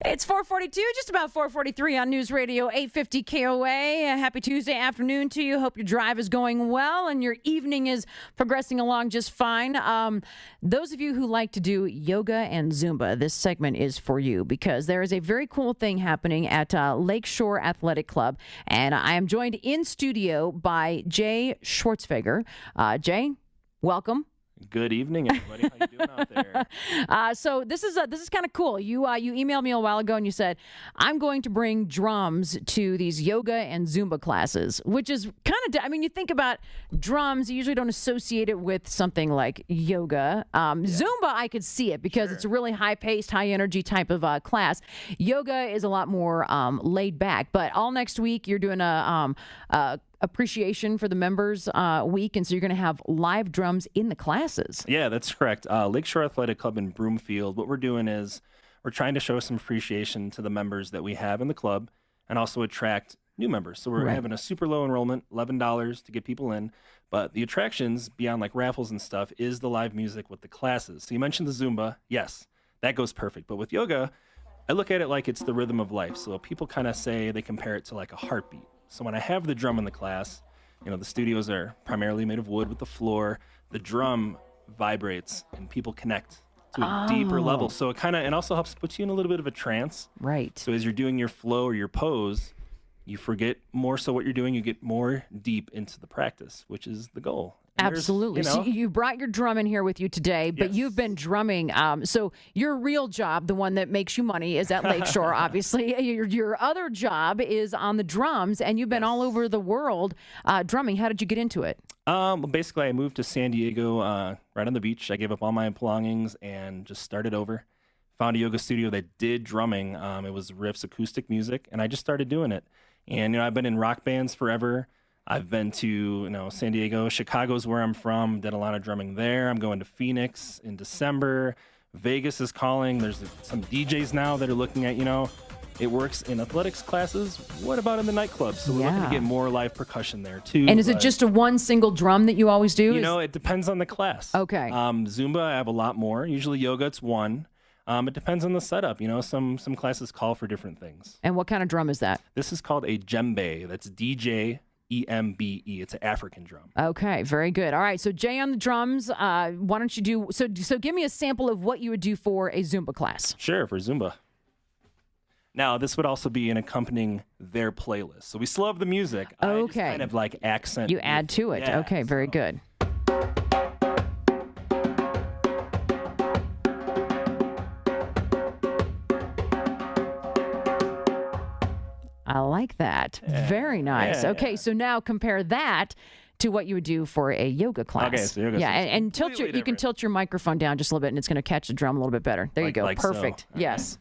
It's 4:42, just about 4:43 on News Radio 850 KOA. Happy Tuesday afternoon to you. Hope your drive is going well and your evening is progressing along just fine. Those of you who like to do yoga and Zumba, this segment is for you because there is a very cool thing happening at Lakeshore Athletic Club, and I am joined in studio by Jay Schwartzfeger. Jay, welcome. Good evening, everybody. How you doing out there? So this is kind of cool. You emailed me a while ago and you said, I'm going to bring drums to these yoga and Zumba classes, which is kind of, you think about drums, you usually don't associate it with something like yoga. Zumba, I could see it because it's a really high-paced, high-energy type of class. Yoga is a lot more laid back. But all next week, you're doing a appreciation for the members week, and so you're going to have live drums in the classes. Yeah, that's correct. Lakeshore Athletic Club in Broomfield, what we're doing is we're trying to show some appreciation to the members that we have in the club and also attract new members. So we're having a super low enrollment, $11 to get people in, but the attractions beyond like raffles and stuff is the live music with the classes. So you mentioned the Zumba. Yes, that goes perfect. But with yoga, I look at it like it's the rhythm of life. So people kind of say they compare it to like a heartbeat. So when I have the drum in the class, the studios are primarily made of wood with the floor. The drum vibrates and people connect to a deeper level. So it also helps put you in a little bit of a trance. Right. So as you're doing your flow or your pose, you forget more so what you're doing. You get more deep into the practice, which is the goal. And absolutely. So you brought your drum in here with you today, but you've been drumming. So your real job, the one that makes you money, is at Lakeshore, obviously. Your other job is on the drums, and you've been all over the world drumming. How did you get into it? Basically, I moved to San Diego right on the beach. I gave up all my belongings and just started over. Found a yoga studio that did drumming. It was riffs, acoustic music, and I just started doing it. And, I've been in rock bands forever. I've been to, San Diego. Chicago's where I'm from. Did a lot of drumming there. I'm going to Phoenix in December. Vegas is calling. There's some DJs now that are looking at, it works in athletics classes. What about in the nightclubs? So we're looking to get more live percussion there, too. And is it just a one single drum that you always do? It depends on the class. Okay. Zumba, I have a lot more. Usually yoga, it's one. It depends on the setup. Some classes call for different things. And what kind of drum is that? This is called a djembe. That's DJ. EMBE. It's an African drum. Okay, very good. All right, so Jay on the drums. Why don't you do so give me a sample of what you would do for a Zumba class. Sure, for Zumba. Now, this would also be an accompanying their playlist. So we still have the music. Okay. I just kind of like accent. You add to it. Yeah, okay, very good. I like that. Very nice. Okay, so now compare that to what you would do for a yoga class. Okay, so yoga and you can tilt your microphone down just a little bit, and it's going to catch the drum a little bit better. There you go. Perfect. So. Yes.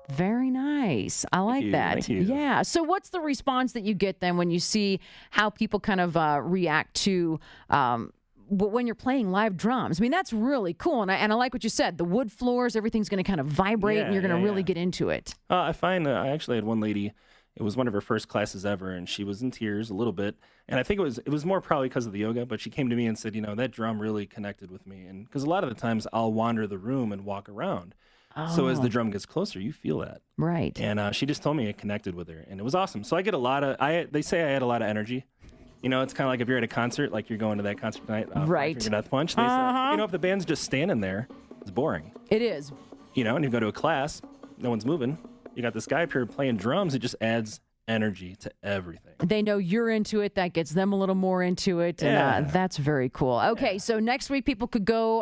Very nice. I like that. Thank you. Yeah. So what's the response that you get then when you see how people kind of react to when you're playing live drums? That's really cool. And I like what you said. The wood floors, everything's going to kind of vibrate and you're going to really get into it. I find I actually had one lady, it was one of her first classes ever, and she was in tears a little bit. And I think it was more probably because of the yoga, but she came to me and said, that drum really connected with me. And because a lot of the times I'll wander the room and walk around. So as the drum gets closer, you feel that. Right. And she just told me it connected with her, and it was awesome. So I get a lot of, they say I had a lot of energy. It's kind of like if you're at a concert, like you're going to that concert tonight. Right. Finger Death Punch. They say, if the band's just standing there, it's boring. It is. And you go to a class, no one's moving. You got this guy up here playing drums. It just adds energy to everything. They know you're into it. That gets them a little more into it. And that's very cool. Okay, so next week people could go,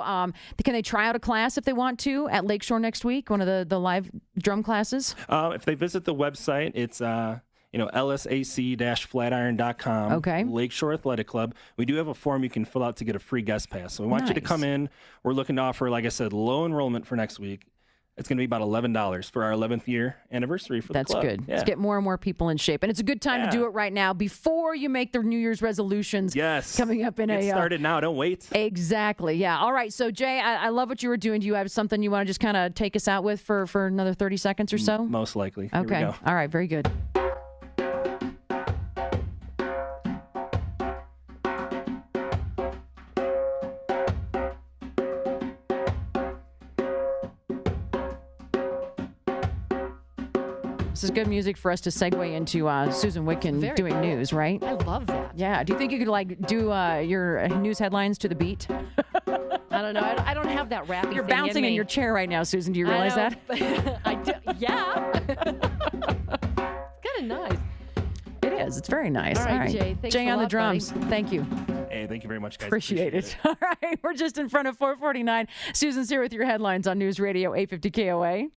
can they try out a class if they want to at Lakeshore next week, one of the live drum classes? If they visit the website, it's lsac-flatiron.com. Okay. Lakeshore Athletic Club. We do have a form you can fill out to get a free guest pass. So we want you to come in. We're looking to offer, like I said, low enrollment for next week. It's going to be about $11 for our 11th year anniversary for the club. That's good. Yeah. Let's get more and more people in shape. And it's a good time to do it right now before you make the New Year's resolutions. Yes. Coming up in Get started now. Don't wait. Exactly. Yeah. All right. So, Jay, I love what you were doing. Do you have something you want to just kind of take us out with for another 30 seconds or so? Most likely. Okay. Here we go. All right. Very good. This is good music for us to segue into Susan Wicken Very doing cool. news, right? I love that. Yeah. Do you think you could like do your news headlines to the beat? I don't know. I don't have that rapping You're thing bouncing in your chair right now, Susan. Do you realize that? I do. Yeah. It's kind of nice. It is. It's very nice. All right, Jay. Thanks Jay a on the lot, drums. buddy. Thank you. Hey, thank you very much, guys. Appreciate it. All right. We're just in front of 449. Susan's here with your headlines on News Radio 850 KOA.